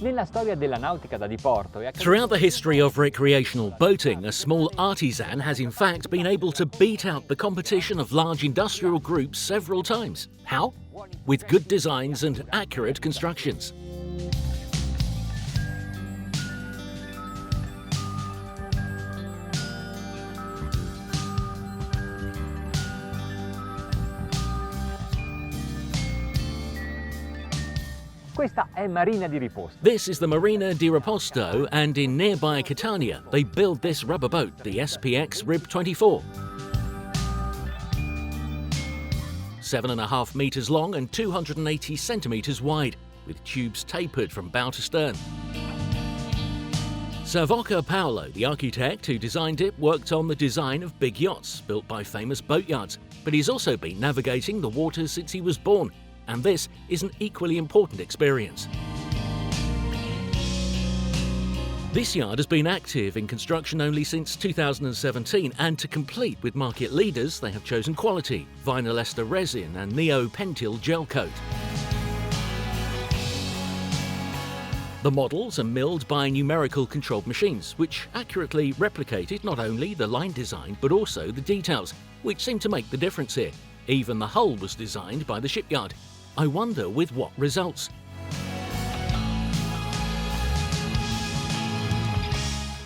Nella storia della nautica da diporto è Throughout the history of recreational boating, a small artisan has in fact been able to beat out the competition of large industrial groups several times. How? With good designs and accurate constructions. Questa è Marina di Riposto. This is the Marina di Riposto, and in nearby Catania, they build this rubber boat, the SPX Rib 24. 7.5 meters long and 280 centimeters wide, with tubes tapered from bow to stern. Savoca Paolo, the architect who designed it, worked on the design of big yachts built by famous boatyards, but he's also been navigating the waters since he was born, and this is an equally important experience. This yard has been active in construction only since 2017, and to compete with market leaders, they have chosen quality, vinyl ester resin and neopentyl gel coat. The models are milled by numerical controlled machines, which accurately replicated not only the line design but also the details, which seem to make the difference here. Even the hull was designed by the shipyard. I wonder with what results.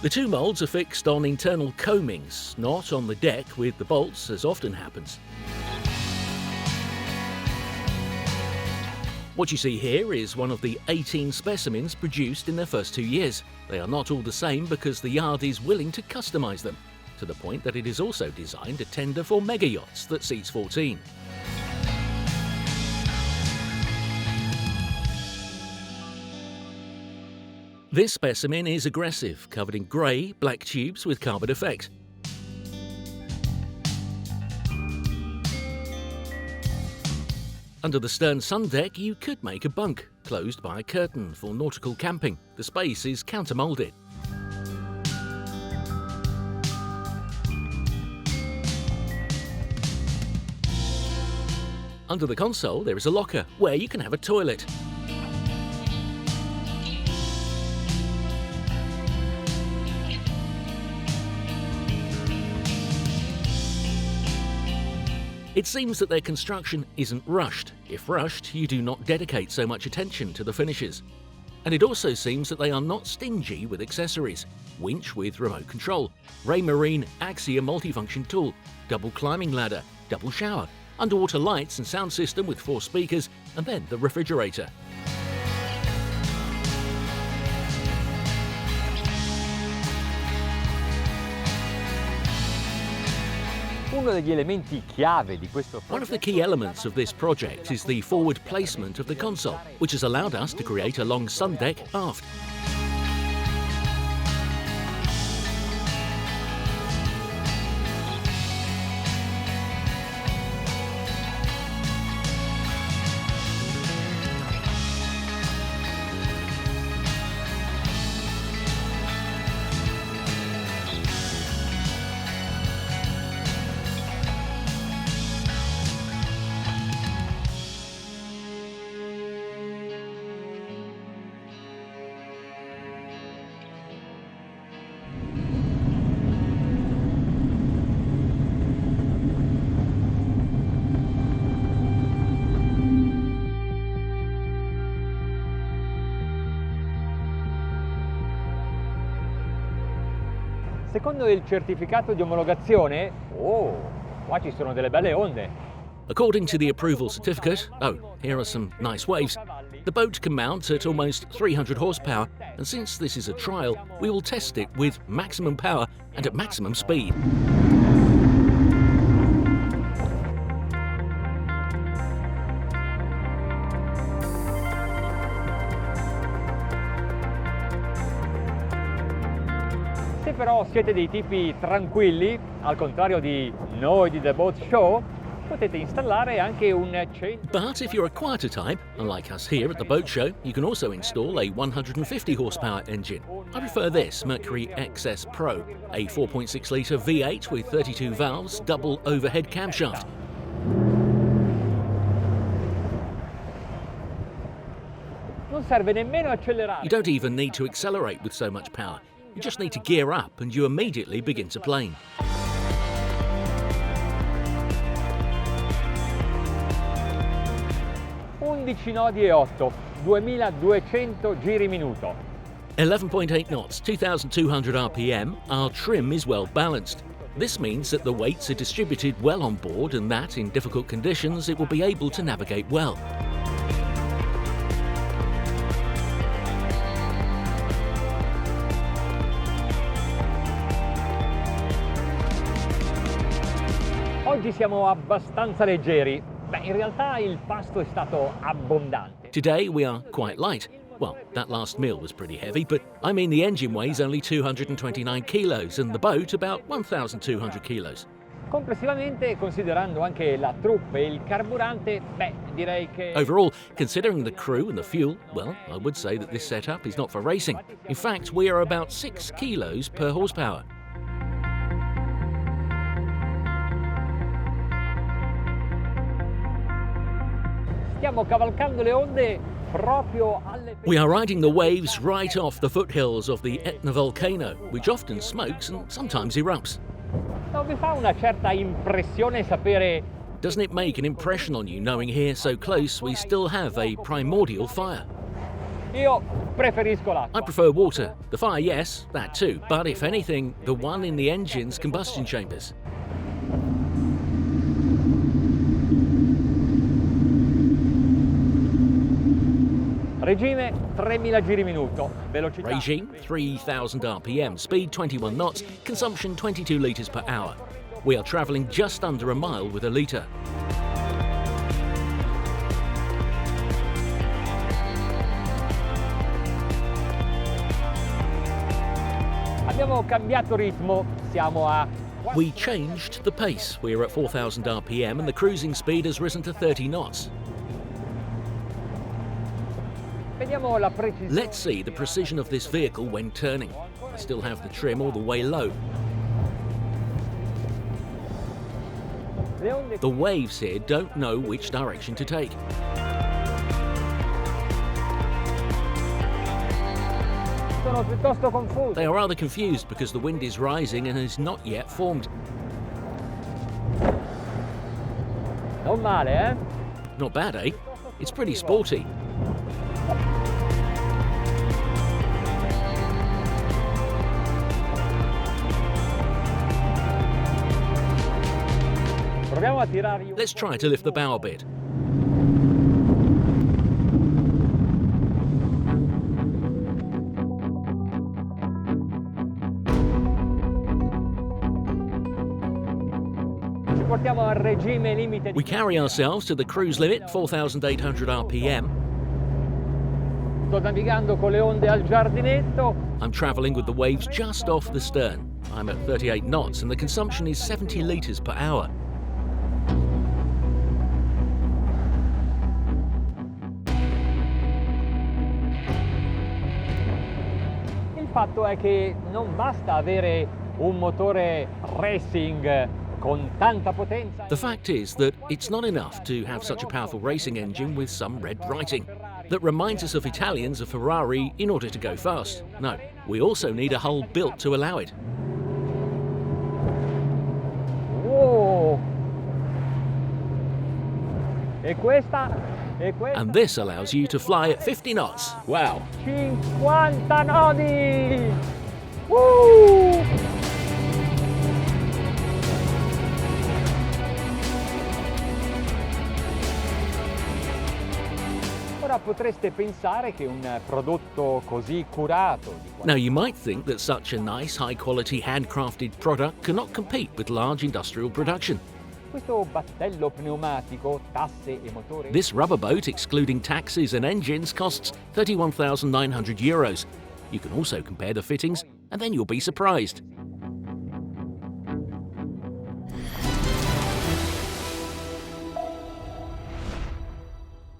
The two moulds are fixed on internal coamings, not on the deck with the bolts, as often happens. What you see here is one of the 18 specimens produced in their first 2 years. They are not all the same because the yard is willing to customise them, to the point that it is also designed a tender for mega yachts that seats 14. This specimen is aggressive, covered in grey, black tubes with carbon effect. Under the stern sun deck, you could make a bunk, closed by a curtain for nautical camping. The space is countermoulded. Under the console, there is a locker where you can have a toilet. It seems that their construction isn't rushed. If rushed, you do not dedicate so much attention to the finishes. And it also seems that they are not stingy with accessories. Winch with remote control, Raymarine Axia multifunction tool, double climbing ladder, double shower, underwater lights and sound system with 4 speakers, and then the refrigerator. Uno degli elementi chiave di questo One of the key elements of this project is the forward placement of the console, which has allowed us to create a long sun deck aft. Secondo il certificato di omologazione, qua ci sono delle belle onde. According to the approval certificate, here are some nice waves, the boat can mount at almost 300 horsepower, and since this is a trial, we will test it with maximum power and at maximum speed. Se però siete dei tipi tranquilli, al contrario di noi di The Boat Show, potete installare anche un But if you're a quieter type, unlike us here at the boat show, you can also install a 150 horsepower engine. I prefer this Mercury XS Pro, a 4.6 litre V8 with 32 valves, double overhead camshaft. Non serve nemmeno accelerare. You don't even need to accelerate with so much power. You just need to gear up and you immediately begin to plane. nodi e 8, 2200 giri minuto. 11.8 knots, 2,200 RPM, our trim is well balanced. This means that the weights are distributed well on board and that, in difficult conditions, it will be able to navigate well. Oggi siamo abbastanza leggeri. Beh, in realtà il pasto è stato abbondante. Today we are quite light. Well, that last meal was pretty heavy, but I mean the engine weighs only 229 kilos and the boat about 1,200 kilos. Complessivamente, considerando anche la troupe e il carburante, beh, direi che... Overall, considering the crew and the fuel, well, I would say that this setup is not for racing. In fact, we are about 6 kilos per horsepower. Stiamo cavalcando le onde proprio alle... We are riding the waves right off the foothills of the Etna volcano, which often smokes and sometimes erupts. Non vi fa una certa impressione sapere... Doesn't it make an impression on you knowing here so close we still have a primordial fire? Io preferisco l'acqua. I prefer water. The fire, yes, that too, but if anything, the one in the engine's combustion chambers. Regime 3000 giri minuto, velocità. Regime 3,000 RPM, speed 21 knots, consumption 22 litres per hour. We are travelling just under a mile with a litre. Abbiamo cambiato ritmo, siamo a... We changed the pace. We're at 4,000 RPM and the cruising speed has risen to 30 knots. Vediamo la precisione. Let's see the precision of this vehicle when turning. I still have the trim all the way low. Le onde The waves here don't know which direction to take. sono piuttosto confuse. They are rather confused because the wind is rising and is not yet formed. Non male, eh? Not bad, eh? It's pretty sporty. Proviamo a tirargli un... Let's try to lift the bow a bit. Ci portiamo al regime limite We di... carry ourselves to the cruise limit, 4,800 RPM. Sto navigando con le onde al giardinetto. I'm travelling with the waves just off the stern. I'm at 38 knots and the consumption is 70 litres per hour. Il fatto è che non basta avere un motore racing con tanta potenza. The fact is that it's not enough to have such a powerful racing engine with some red writing that reminds us of Italians of Ferrari in order to go fast. No, we also need a hull built to allow it. Oh! E questa And this allows you to fly at 50 knots. Wow. 50 nodi! Woo! Ora potreste pensare che un prodotto così curato di qualità Now you might think that such a nice, high-quality, handcrafted product cannot compete with large industrial production. questo battello pneumatico, tasse e motore This rubber boat, excluding taxes and engines, costs €31,900. You can also compare the fittings, and then you'll be surprised.